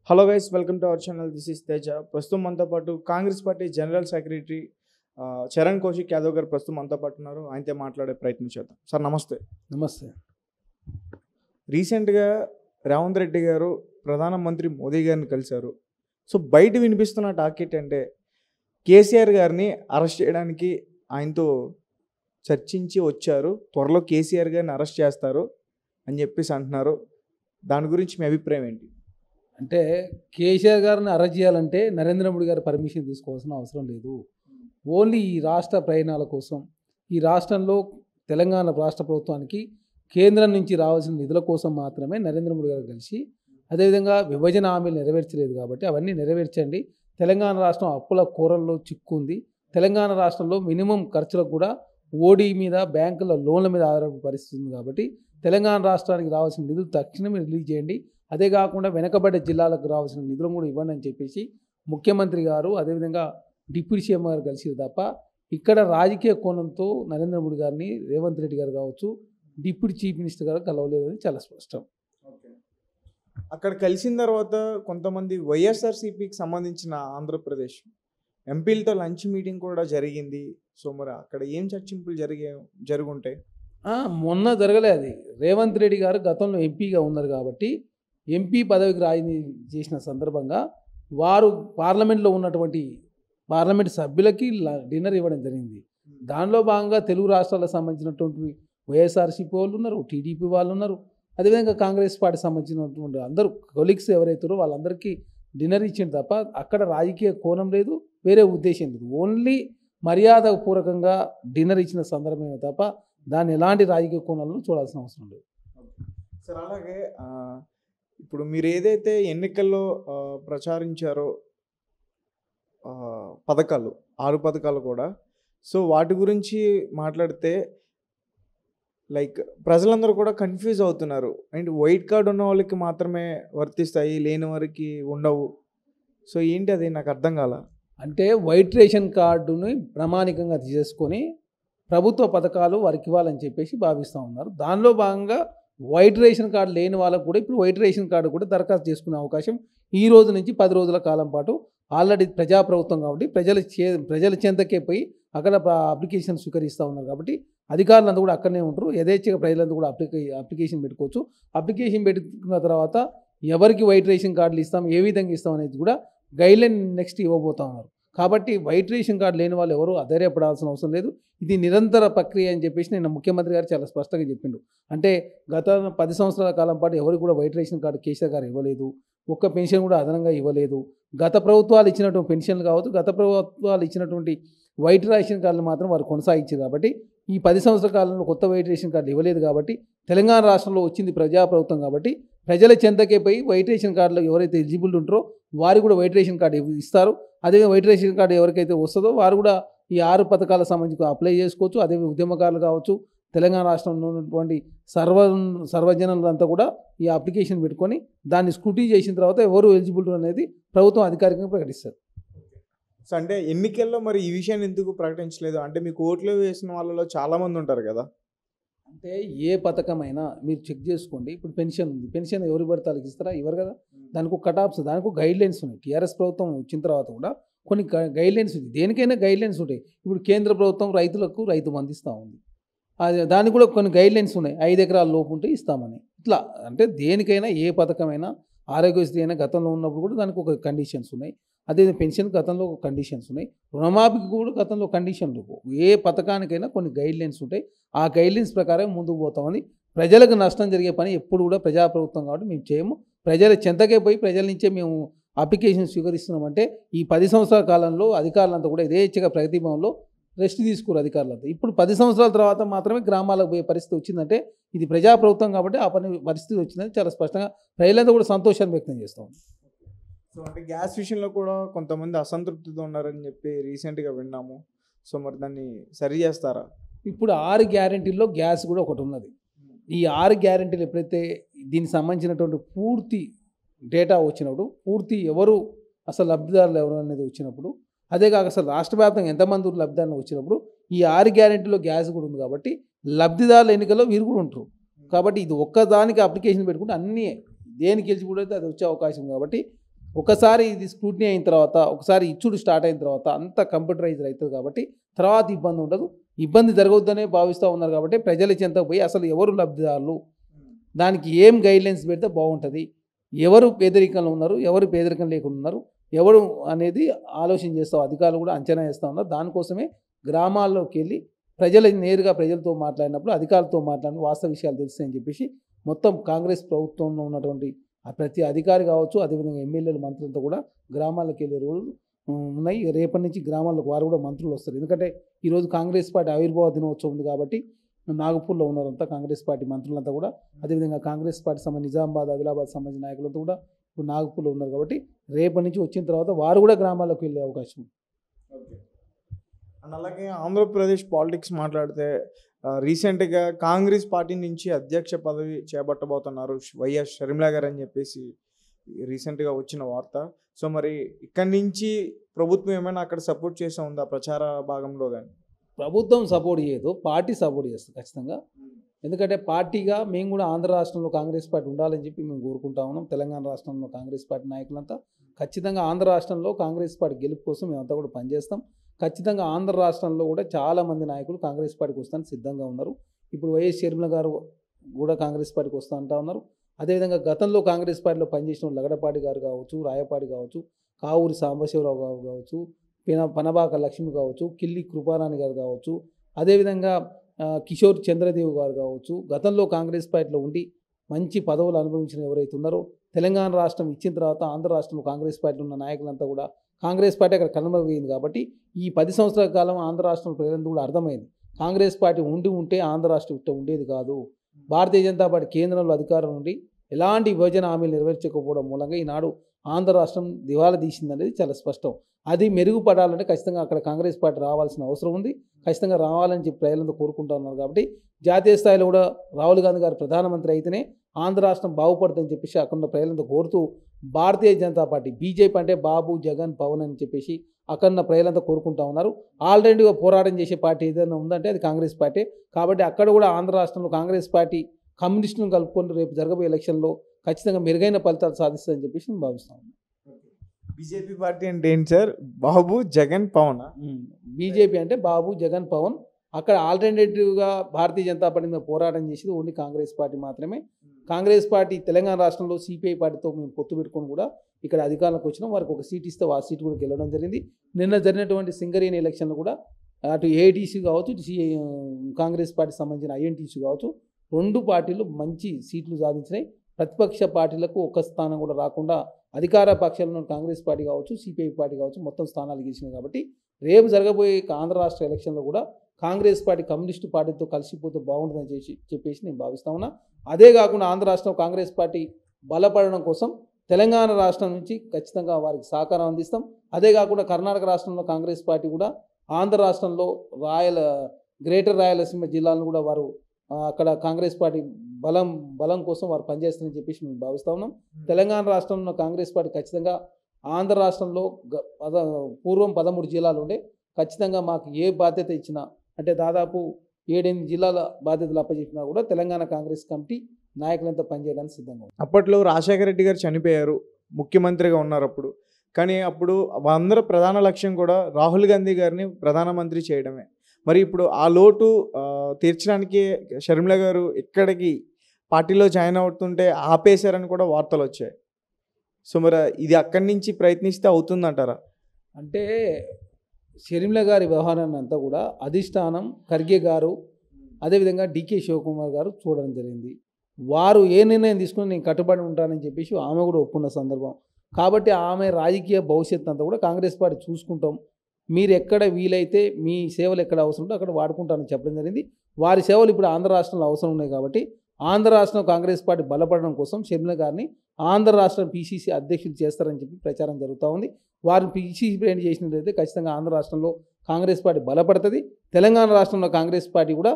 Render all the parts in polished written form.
Hello guys, welcome to our channel. This is Teja. ప్రస్తుతం మనతో పాటు Congress party general secretary Charan Kaushik Yadav గారు ప్రస్తుతం మనతో పాటు ఉన్నారు. ఆయనతో మాట్లాడే ప్రయత్నం చేద్దాం. సార్ నమస్తే. నమస్తే. రీసెంట్గా రేవంత్ రెడ్డి గారు ప్రధానమంత్రి మోదీ గారిని కలిశారు. సో బయట వినిపిస్తున్న టాక్ ఏంటంటే కేసీఆర్ గారిని అరెస్ట్ చేయడానికి ఆయనతో చర్చించి వచ్చారు, త్వరలో కేసీఆర్ గారిని అరెస్ట్ చేస్తారు అని చెప్పేసి అంటున్నారు. దాని గురించి మీ అభిప్రాయం ఏంటి? అంటే కేసీఆర్ గారిని అరెస్ట్ చేయాలంటే నరేంద్ర మోడీ గారు పర్మిషన్ తీసుకోవాల్సిన అవసరం లేదు. ఓన్లీ ఈ రాష్ట్ర ప్రయోజనాల కోసం, ఈ రాష్ట్రంలో తెలంగాణ రాష్ట్ర ప్రభుత్వానికి కేంద్రం నుంచి రావాల్సిన నిధుల కోసం మాత్రమే నరేంద్ర మోడీ గారు కలిసి, అదేవిధంగా విభజన హామీలు నెరవేర్చలేదు కాబట్టి అవన్నీ నెరవేర్చండి. తెలంగాణ రాష్ట్రం అప్పుల కూరల్లో చిక్కుంది. తెలంగాణ రాష్ట్రంలో మినిమం ఖర్చులకు కూడా ఓడీ మీద, బ్యాంకుల లోన్ల మీద ఆధారపడే పరిస్థితి ఉంది. కాబట్టి తెలంగాణ రాష్ట్రానికి రావాల్సిన నిధులు తక్షణమే రిలీజ్ చేయండి. అదే కాకుండా వెనకబడ్డ జిల్లాలకు రావాల్సిన నిధులు కూడా ఇవ్వండి అని చెప్పేసి ముఖ్యమంత్రి గారు, అదేవిధంగా డిప్యూటీ సీఎం గారు కలిసి తప్ప ఇక్కడ రాజకీయ కోణంతో నరేంద్ర మోడీ గారిని రేవంత్ రెడ్డి గారు కావచ్చు, డిప్యూటీ చీఫ్ మినిస్టర్ గారు కలవలేదని చాలా స్పష్టం. అక్కడ కలిసిన తర్వాత కొంతమంది వైఎస్ఆర్సీపీకి సంబంధించిన ఆంధ్రప్రదేశ్ ఎంపీలతో లంచ్ మీటింగ్ కూడా జరిగింది. సో మరి అక్కడ ఏం చర్చింపులు జరుగుంటాయి? మొన్న జరగలే అది. రేవంత్ రెడ్డి గారు గతంలో ఎంపీగా ఉన్నారు కాబట్టి ఎంపీ పదవికి రాజీనామా చేసిన సందర్భంగా వారు పార్లమెంట్లో ఉన్నటువంటి పార్లమెంట్ సభ్యులకి డిన్నర్ ఇవ్వడం జరిగింది. దానిలో భాగంగా తెలుగు రాష్ట్రాలకు సంబంధించినటువంటి వైఎస్ఆర్సీపీ వాళ్ళు ఉన్నారు, టీడీపీ వాళ్ళు ఉన్నారు, అదేవిధంగా కాంగ్రెస్ పార్టీ సంబంధించినటువంటి అందరూ కొలీగ్స్ ఎవరైతారో వాళ్ళందరికీ డిన్నర్ ఇచ్చింది తప్ప అక్కడ రాజకీయ కోణం లేదు, వేరే ఉద్దేశం లేదు. ఓన్లీ మర్యాదపూర్వకంగా డిన్నర్ ఇచ్చిన సందర్భమే తప్ప దాన్ని ఎలాంటి రాజకీయ కోణాలను చూడాల్సిన అవసరం లేదు. సార్ అలాగే ఇప్పుడు మీరు ఏదైతే ఎన్నికల్లో ప్రచారించారో పథకాలు, 6 పథకాలు కూడా, సో వాటి గురించి మాట్లాడితే లైక్ ప్రజలందరూ కూడా కన్ఫ్యూజ్ అవుతున్నారు. అండ్ వైట్ కార్డు ఉన్న వాళ్ళకి మాత్రమే వర్తిస్తాయి, లేని వారికి ఉండవు. సో ఏంటి అది నాకు అర్థం కాల. అంటే వైట్ రేషన్ కార్డుని ప్రామాణికంగా తీసుకొని ప్రభుత్వ పథకాలు వారికి ఇవ్వాలని చెప్పేసి భావిస్తూ ఉన్నారు. దానిలో భాగంగా వైట్ రేషన్ కార్డు లేని వాళ్ళకు కూడా ఇప్పుడు వైట్ రేషన్ కార్డు కూడా దరఖాస్తు చేసుకునే అవకాశం ఈ రోజు నుంచి 10 రోజుల కాలం పాటు ఆల్రెడీ ప్రజాప్రభుత్వం కాబట్టి ప్రజల చెంతకే పోయి అక్కడ అప్లికేషన్ స్వీకరిస్తూ ఉన్నారు. కాబట్టి అధికారులందరూ కూడా అక్కడనే ఉంటారు. యథేచ్ఛగా ప్రజలందరూ కూడా అప్లికేషన్ పెట్టుకోవచ్చు. అప్లికేషన్ పెట్టుకున్న తర్వాత ఎవరికి వైట్ రేషన్ కార్డులు ఇస్తాం, ఏ విధంగా ఇస్తాం అనేది కూడా గైడ్లైన్ నెక్స్ట్ ఇవ్వబోతా ఉన్నారు. కాబట్టి వైట్ రేషన్ కార్డు లేని వాళ్ళు ఎవరు అధైర్యపడాల్సిన అవసరం లేదు. ఇది నిరంతర ప్రక్రియ అని చెప్పేసి నేను ముఖ్యమంత్రి గారు చాలా స్పష్టంగా చెప్పిండు. అంటే గత 10 సంవత్సరాల కాలం పాటు ఎవరికి కూడా వైట్ రేషన్ కార్డు కేసీఆర్ గారు ఇవ్వలేదు. ఒక్క పెన్షన్ కూడా అదనంగా ఇవ్వలేదు. గత ప్రభుత్వాలు ఇచ్చినటువంటి పెన్షన్లు కావచ్చు, గత ప్రభుత్వాలు ఇచ్చినటువంటి వైట్ రేషన్ కార్డులు మాత్రం వారు కొనసాగించారు. కాబట్టి ఈ 10 సంవత్సరాల కాలంలో కొత్త వైట్ రేషన్ కార్డులు ఇవ్వలేదు. కాబట్టి తెలంగాణ రాష్ట్రంలో వచ్చింది ప్రజాప్రభుత్వం కాబట్టి ప్రజల చెంతకే పోయి వైట్ రేషన్ కార్డులో ఎవరైతే ఎలిజిబుల్ ఉంటారో వారు కూడా వైట్ రేషన్ కార్డు ఇస్తారు. అదే వైట్ రేషన్ కార్డు ఎవరికైతే వస్తుందో వారు కూడా ఈ 6 పథకాలకు సంబంధించి అప్లై చేసుకోవచ్చు. అదే ఉద్యమకారులు కావచ్చు, తెలంగాణ రాష్ట్రంలో ఉన్నటువంటి సర్వజనులంతా కూడా ఈ అప్లికేషన్ పెట్టుకొని దాన్ని స్క్రూటీ చేసిన తర్వాత ఎవరు ఎలిజిబుల్ అనేది ప్రభుత్వం అధికారికంగా ప్రకటిస్తారు. సో అంటే ఎన్నికల్లో మరి ఈ విషయాన్ని ఎందుకు ప్రకటించలేదు? అంటే మీకు ఓట్లు వేసిన వాళ్ళలో చాలామంది ఉంటారు కదా. అంటే ఏ పథకమైనా మీరు చెక్ చేసుకోండి. ఇప్పుడు పెన్షన్ ఉంది, పెన్షన్ ఎవరి పడితే వాళ్ళకి ఇస్తారా? ఇవ్వరు కదా. దానికి ఒక కటాప్స్, దానికి గైడ్లైన్స్ ఉన్నాయి. టీఆర్ఎస్ ప్రభుత్వం వచ్చిన తర్వాత కూడా కొన్ని గైడ్లైన్స్ ఉంది. దేనికైనా గైడ్లైన్స్ ఉంటాయి. ఇప్పుడు కేంద్ర ప్రభుత్వం రైతులకు రైతు బంధు ఇస్తూ ఉంది. అది దానికి కూడా కొన్ని గైడ్లైన్స్ ఉన్నాయి. 5 ఎకరాల లోపు ఉంటే ఇస్తామని. ఇట్లా అంటే దేనికైనా ఏ పథకమైనా, ఆరోగ్యశ్రీ అయినా గతంలో ఉన్నప్పుడు కూడా దానికి ఒక కండిషన్స్ ఉన్నాయి. అదే పెన్షన్ గతంలో ఒక కండిషన్స్ ఉన్నాయి. రుణమాఫీకి కూడా గతంలో కండిషన్లు. ఏ పథకానికైనా కొన్ని గైడ్లైన్స్ ఉంటాయి. ఆ గైడ్లైన్స్ ప్రకారం ముందుకు పోతామని. ప్రజలకు నష్టం జరిగే పని ఎప్పుడు కూడా ప్రజాప్రభుత్వం కాబట్టి మేము చేయము. ప్రజల చెంతకే పోయి ప్రజల నుంచే మేము అప్లికేషన్ స్వీకరిస్తున్నామంటే ఈ 10 సంవత్సరాల కాలంలో అధికారులంతా కూడా యథేచ్ఛగా ప్రగతి భవన్లో రెస్ట్ తీసుకున్నారు అధికారులంతా. ఇప్పుడు 10 సంవత్సరాల తర్వాత మాత్రమే గ్రామాలకు పోయే పరిస్థితి వచ్చిందంటే ఇది ప్రజాప్రభుత్వం కాబట్టి ఆ పరిస్థితి వచ్చిందని చాలా స్పష్టంగా ప్రజలంతా కూడా సంతోషాన్ని వ్యక్తం చేస్తాం. సో అంటే గ్యాస్ విషయంలో కూడా కొంతమంది అసంతృప్తితో ఉన్నారని చెప్పి రీసెంట్గా విన్నాము. సో మరి దాన్ని సరి చేస్తారా? ఇప్పుడు 6 గ్యారెంటీల్లో గ్యాస్ కూడా ఒకటి ఉన్నది. ఈ 6 గ్యారెంటీలు ఎప్పుడైతే దీనికి సంబంధించినటువంటి పూర్తి డేటా వచ్చినప్పుడు, పూర్తి ఎవరు అసలు లబ్ధిదారులు ఎవరు అనేది వచ్చినప్పుడు, అదే కాక అసలు రాష్ట్ర వ్యాప్తంగా ఎంతమంది లబ్ధిదారులు వచ్చినప్పుడు ఈ 6 గ్యారెంటీలో గ్యాస్ కూడా ఉంది. కాబట్టి లబ్ధిదారుల ఎన్నికల్లో వీరు కూడా ఉంటారు. కాబట్టి ఇది ఒక్కదానికి అప్లికేషన్ పెట్టుకుంటే అన్నీ దేనికి గెలిచి కూడా అది వచ్చే అవకాశం. కాబట్టి ఒకసారి ఇది స్క్రూటినీ అయిన తర్వాత ఒకసారి ఇచ్చుడు స్టార్ట్ అయిన తర్వాత అంత కంప్యూటరైజ్ అవుతుంది కాబట్టి తర్వాత ఇబ్బంది ఉండదు. ఇబ్బంది జరగవద్దనే భావిస్తూ ఉన్నారు కాబట్టి ప్రజల చెంతకు పోయి అసలు ఎవరు లబ్ధిదారులు, దానికి ఏం గైడ్లైన్స్ పెడితే బాగుంటుంది, ఎవరు పేదరికంలో ఉన్నారు, ఎవరు పేదరికం లేకుండా ఉన్నారు, ఎవరు అనేది ఆలోచన చేస్తాం. అధికారులు కూడా అంచనా వేస్తూ ఉన్నారు. దానికోసమే గ్రామాల్లోకి వెళ్ళి నేరుగా ప్రజలతో మాట్లాడినప్పుడు అధికారులతో మాట్లాడిన వాస్తవ విషయాలు తెలుస్తాయని చెప్పేసి మొత్తం కాంగ్రెస్ ప్రభుత్వంలో ఉన్నటువంటి ప్రతి అధికారి కావచ్చు, అదేవిధంగా ఎమ్మెల్యేలు మంత్రులతో కూడా గ్రామాలకు వెళ్ళే రోజులు ఉన్నాయి. రేపటి నుంచి గ్రామాలకు వారు కూడా మంత్రులు వస్తారు. ఎందుకంటే ఈరోజు కాంగ్రెస్ పార్టీ ఆవిర్భావ దినోత్సవం ఉంది కాబట్టి నాగపూర్లో ఉన్నారంతా కాంగ్రెస్ పార్టీ మంత్రులంతా కూడా, అదేవిధంగా కాంగ్రెస్ పార్టీ సంబంధించి నిజామాబాద్, ఆదిలాబాద్ సంబంధించిన నాయకులంతా కూడా ఇప్పుడు నాగపూర్లో ఉన్నారు కాబట్టి రేపటి నుంచి వచ్చిన తర్వాత వారు కూడా గ్రామాలకు వెళ్ళే అవకాశం ఉంది. అండ్ అలాగే ఆంధ్రప్రదేశ్ పాలిటిక్స్ మాట్లాడితే రీసెంట్గా కాంగ్రెస్ పార్టీ నుంచి అధ్యక్ష పదవి చేపట్టబోతున్నారు వైఎస్ షర్మిల గారు అని చెప్పేసి రీసెంట్గా వచ్చిన వార్త. సో మరి ఇక్కడి నుంచి ప్రభుత్వం ఏమైనా అక్కడ సపోర్ట్ చేసే ఉందా ప్రచార భాగంలో? కానీ ప్రభుత్వం సపోర్ట్ చేయదు, పార్టీ సపోర్ట్ చేస్తుంది ఖచ్చితంగా. ఎందుకంటే పార్టీగా మేము కూడా ఆంధ్ర రాష్ట్రంలో కాంగ్రెస్ పార్టీ ఉండాలని చెప్పి మేము కోరుకుంటా ఉన్నాం. తెలంగాణ రాష్ట్రంలో కాంగ్రెస్ పార్టీ నాయకులంతా ఖచ్చితంగా ఆంధ్ర రాష్ట్రంలో కాంగ్రెస్ పార్టీ గెలుపు కోసం మేమంతా కూడా పనిచేస్తాం. ఖచ్చితంగా ఆంధ్ర రాష్ట్రంలో కూడా చాలామంది నాయకులు కాంగ్రెస్ పార్టీకి వస్తానికి సిద్ధంగా ఉన్నారు. ఇప్పుడు వైఎస్ షర్మిల గారు కూడా కాంగ్రెస్ పార్టీకి వస్తూ అంటా ఉన్నారు. అదేవిధంగా గతంలో కాంగ్రెస్ పార్టీలో పనిచేసిన లగడపాటి గారు కావచ్చు, రాయపాటి కావచ్చు, కావూరి సాంబశివరావు గారు కావచ్చు, పనబాక లక్ష్మి కావచ్చు, కిల్లి కృపారాణి గారు కావచ్చు, అదేవిధంగా కిషోర్ చంద్రదేవ్ గారు కావచ్చు, గతంలో కాంగ్రెస్ పార్టీలో ఉండి మంచి పదవులు అనుభవించిన ఎవరైతే ఉన్నారో తెలంగాణ రాష్ట్రం ఇచ్చిన తర్వాత ఆంధ్ర రాష్ట్రంలో కాంగ్రెస్ పార్టీలో ఉన్న నాయకులంతా కూడా కాంగ్రెస్ పార్టీ అక్కడ కనుమరుగైంది కాబట్టి ఈ 10 సంవత్సరాల కాలం ఆంధ్ర రాష్ట్రం ప్రజలందరూ కూడా అర్థమైంది కాంగ్రెస్ పార్టీ ఉంటే ఆంధ్ర రాష్ట్రం ఇట్ట ఉండేది కాదు. భారతీయ జనతా పార్టీ కేంద్రంలో అధికారం నుండి ఎలాంటి విభజన హామీలు నెరవేర్చకపోవడం మూలంగా ఈనాడు ఆంధ్ర రాష్ట్రం దివాలా తీసిందనేది చాలా స్పష్టం. అది మెరుగుపడాలంటే ఖచ్చితంగా అక్కడ కాంగ్రెస్ పార్టీ రావాల్సిన అవసరం ఉంది. ఖచ్చితంగా రావాలని చెప్పి ప్రజలంతా కోరుకుంటా ఉన్నారు కాబట్టి జాతీయ స్థాయిలో కూడా రాహుల్ గాంధీ గారు ప్రధానమంత్రి అయితేనే ఆంధ్ర రాష్ట్రం బాగుపడుతుందని చెప్పేసి అక్కడ ప్రజలంతా కోరుతూ భారతీయ జనతా పార్టీ బీజేపీ అంటే బాబు, జగన్, పవన్ అని చెప్పేసి అక్కడ ప్రజలంతా కోరుకుంటా ఉన్నారు. ఆల్రెడీగా పోరాటం చేసే పార్టీ ఏదైనా ఉందంటే అది కాంగ్రెస్ పార్టీ. కాబట్టి అక్కడ కూడా ఆంధ్ర రాష్ట్రంలో కాంగ్రెస్ పార్టీ కమ్యూనిస్టులను కలుపుకొని రేపు జరగబోయే ఎలక్షన్లో ఖచ్చితంగా మెరుగైన ఫలితాలు సాధిస్తుందని చెప్పేసి నేను భావిస్తాను. బీజేపీ పార్టీ అంటే ఏంటి సార్? బాబు, జగన్, పవన్. బీజేపీ అంటే బాబు, జగన్, పవన్. అక్కడ ఆల్టర్నేటివ్గా భారతీయ జనతా పార్టీ మీద పోరాటం చేసేది ఓన్లీ కాంగ్రెస్ పార్టీ మాత్రమే. కాంగ్రెస్ పార్టీ తెలంగాణ రాష్ట్రంలో సిపిఐ పార్టీతో మేము పొత్తు పెట్టుకొని కూడా ఇక్కడ అధికారంలోకి వచ్చినాం. వారికి ఒక సీట్ ఇస్తే ఆ సీట్ కూడా గెలవడం జరిగింది. నిన్న జరిగినటువంటి సింగరేణి ఎలక్షన్లో కూడా అటు ఏఐటీసీ కావచ్చు, కాంగ్రెస్ పార్టీ సంబంధించిన ఐఎన్టీసీ కావచ్చు, 2 పార్టీలు మంచి సీట్లు సాధించినాయి. ప్రతిపక్ష పార్టీలకు ఒక్క స్థానం కూడా రాకుండా అధికార పక్షంలో కాంగ్రెస్ పార్టీ కావచ్చు, సిపిఐ పార్టీ కావచ్చు మొత్తం స్థానాలు గెలిచినాయి. కాబట్టి రేపు జరగబోయే ఆంధ్ర రాష్ట్ర ఎలక్షన్లో కూడా కాంగ్రెస్ పార్టీ కమ్యూనిస్టు పార్టీతో కలిసిపోతే బాగుంటుందని చెప్పేసి నేను భావిస్తా ఉన్నా. అదే కాకుండా ఆంధ్ర రాష్ట్రం కాంగ్రెస్ పార్టీ బలపడడం కోసం తెలంగాణ రాష్ట్రం నుంచి ఖచ్చితంగా వారికి సహకారం అందిస్తాం. అదే కాకుండా కర్ణాటక రాష్ట్రంలో కాంగ్రెస్ పార్టీ కూడా ఆంధ్ర రాష్ట్రంలో గ్రేటర్ రాయలసీమ జిల్లాలను కూడా వారు అక్కడ కాంగ్రెస్ పార్టీ బలం కోసం వారు పనిచేస్తారని చెప్పేసి మేము భావిస్తా ఉన్నాం. తెలంగాణ రాష్ట్రంలో కాంగ్రెస్ పార్టీ ఖచ్చితంగా ఆంధ్ర రాష్ట్రంలో పూర్వం 13 జిల్లాలు ఉండే ఖచ్చితంగా మాకు ఏ బాధ్యత ఇచ్చినా అంటే దాదాపు 7-8 జిల్లాల బాధ్యతలు అప్పచెప్పినా కూడా తెలంగాణ కాంగ్రెస్ కమిటీ నాయకులంతా పనిచేయడానికి సిద్ధంగా ఉంది. అప్పట్లో రాజశేఖర రెడ్డి గారు చనిపోయారు, ముఖ్యమంత్రిగా ఉన్నారు అప్పుడు. కానీ అప్పుడు అందరూ ప్రధాన లక్ష్యం కూడా రాహుల్ గాంధీ గారిని ప్రధానమంత్రి చేయడమే. మరి ఇప్పుడు ఆ లోటు తీర్చడానికి షర్మిల గారు ఎక్కడికి పార్టీలో జాయిన్ అవుతుంటే ఆపేశారని కూడా వార్తలు వచ్చాయి. సో మరి ఇది అక్కడి నుంచి ప్రయత్నిస్తే అవుతుందంటారా? అంటే షర్మిల గారి వ్యవహారాన్ని అంతా కూడా అధిష్టానం ఖర్గే గారు అదేవిధంగా డికే శివకుమార్ గారు చూడడం జరిగింది. వారు ఏ నిర్ణయం తీసుకుని నేను కట్టుబడి ఉంటానని చెప్పేసి ఆమె కూడా ఒప్పుకున్న సందర్భం. కాబట్టి ఆమె రాజకీయ భవిష్యత్తు అంతా కూడా కాంగ్రెస్ పార్టీ చూసుకుంటాం, మీరు ఎక్కడ వీలైతే మీ సేవలు ఎక్కడ అవసరం ఉంటే అక్కడ వాడుకుంటానని చెప్పడం జరిగింది. వారి సేవలు ఇప్పుడు ఆంధ్ర రాష్ట్రంలో అవసరం ఉన్నాయి కాబట్టి ఆంధ్ర రాష్ట్రం కాంగ్రెస్ పార్టీ బలపడడం కోసం షర్మిల గారిని ఆంధ్ర రాష్ట్రం పీసీసీ అధ్యక్షులు చేస్తారని చెప్పి ప్రచారం జరుగుతూ ఉంది. వారిని పీసీసీ ప్రేరణ చేసినట్లయితే ఖచ్చితంగా ఆంధ్ర రాష్ట్రంలో కాంగ్రెస్ పార్టీ బలపడుతుంది. తెలంగాణ రాష్ట్రంలో కాంగ్రెస్ పార్టీ కూడా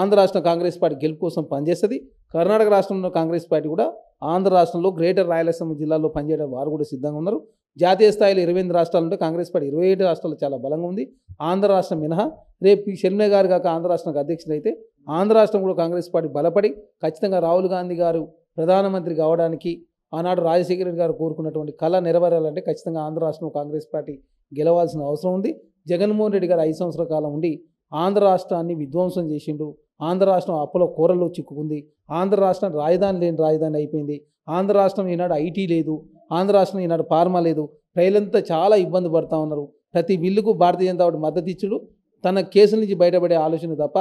ఆంధ్ర రాష్ట్రం కాంగ్రెస్ పార్టీ గెలుపు కోసం పనిచేస్తుంది. కర్ణాటక రాష్ట్రంలో కాంగ్రెస్ పార్టీ కూడా ఆంధ్ర రాష్ట్రంలో గ్రేటర్ రాయలసీమ జిల్లాలో పనిచేయడం వారు కూడా సిద్ధంగా ఉన్నారు. జాతీయ స్థాయిలో 28 రాష్ట్రాలు ఉంటే కాంగ్రెస్ పార్టీ 27 రాష్ట్రాలు చాలా బలంగా ఉంది. ఆంధ్ర రాష్ట్రం మినహా రేపు షర్మిల గారు కాక ఆంధ్ర రాష్ట్రానికి అధ్యక్షుడు అయితే ఆంధ్ర రాష్ట్రం కూడా కాంగ్రెస్ పార్టీ బలపడి ఖచ్చితంగా రాహుల్ గాంధీ గారు ప్రధానమంత్రి కావడానికి ఆనాడు రాజశేఖర రెడ్డి గారు కోరుకున్నటువంటి కళ నెరవేరాలంటే ఖచ్చితంగా ఆంధ్ర రాష్ట్రంలో కాంగ్రెస్ పార్టీ గెలవాల్సిన అవసరం ఉంది. జగన్మోహన్ రెడ్డి గారు 5 సంవత్సరాల కాలం ఉండి ఆంధ్ర రాష్ట్రాన్ని విధ్వంసం చేసిండు. ఆంధ్ర రాష్ట్రం అప్పుల కూరలో చిక్కుకుంది. ఆంధ్ర రాష్ట్రం రాజధాని లేని రాజధాని అయిపోయింది. ఆంధ్ర రాష్ట్రం ఈనాడు ఐటీ లేదు. ఆంధ్ర రాష్ట్రం ఈనాడు ఫార్మా లేదు. ప్రజలంతా చాలా ఇబ్బంది పడుతూ ఉన్నారు. ప్రతి బిల్లుకు భారతీయ జనతా పార్టీ మద్దతు ఇచ్చుడు తన కేసుల నుంచి బయటపడే ఆలోచన తప్ప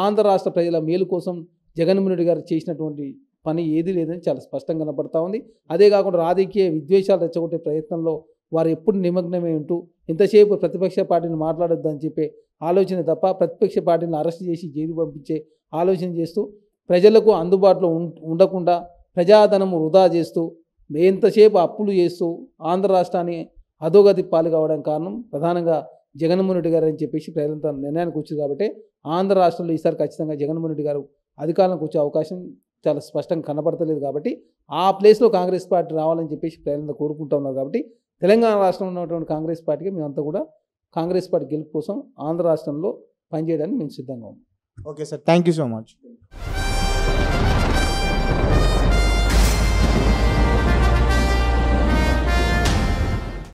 ఆంధ్ర రాష్ట్ర ప్రజల మేలు కోసం జగన్మోహన్ రెడ్డి గారు చేసినటువంటి పని ఏది లేదని చాలా స్పష్టంగా కనపడతా ఉంది. అదే కాకుండా రాజకీయ విద్వేషాలు రెచ్చగొట్టే ప్రయత్నంలో వారు ఎప్పుడు నిమగ్నమై ఉంటూ ఇంతసేపు ప్రతిపక్ష పార్టీని మాట్లాడొద్దని చెప్పే ఆలోచన తప్ప ప్రతిపక్ష పార్టీని అరెస్ట్ చేసి జైలు పంపించే ఆలోచన చేస్తూ ప్రజలకు అందుబాటులో ఉండకుండా ప్రజాధనము వృధా చేస్తూ ఎంతసేపు అప్పులు చేస్తూ ఆంధ్ర రాష్ట్రాన్ని అధోగతి పాలు కావడం కారణం ప్రధానంగా జగన్మోహన్ రెడ్డి గారు అని చెప్పేసి ప్రజలంతా నిర్ణయానికి వచ్చారు. కాబట్టి ఆంధ్ర రాష్ట్రంలో ఈసారి ఖచ్చితంగా జగన్మోహన్ రెడ్డి గారు అధికారంలోకి వచ్చే అవకాశం చాలా స్పష్టంగా కనపడతలేదు. కాబట్టి ఆ ప్లేస్లో కాంగ్రెస్ పార్టీ రావాలని చెప్పేసి ప్రజలంతా కోరుకుంటూ ఉన్నారు. కాబట్టి తెలంగాణ రాష్ట్రంలో ఉన్నటువంటి కాంగ్రెస్ పార్టీకి మేమంతా కూడా కాంగ్రెస్ పార్టీ గెలుపు కోసం ఆంధ్ర రాష్ట్రంలో పనిచేయడానికి మేము సిద్ధంగా ఉన్నాం. Okay sir, thank you so much.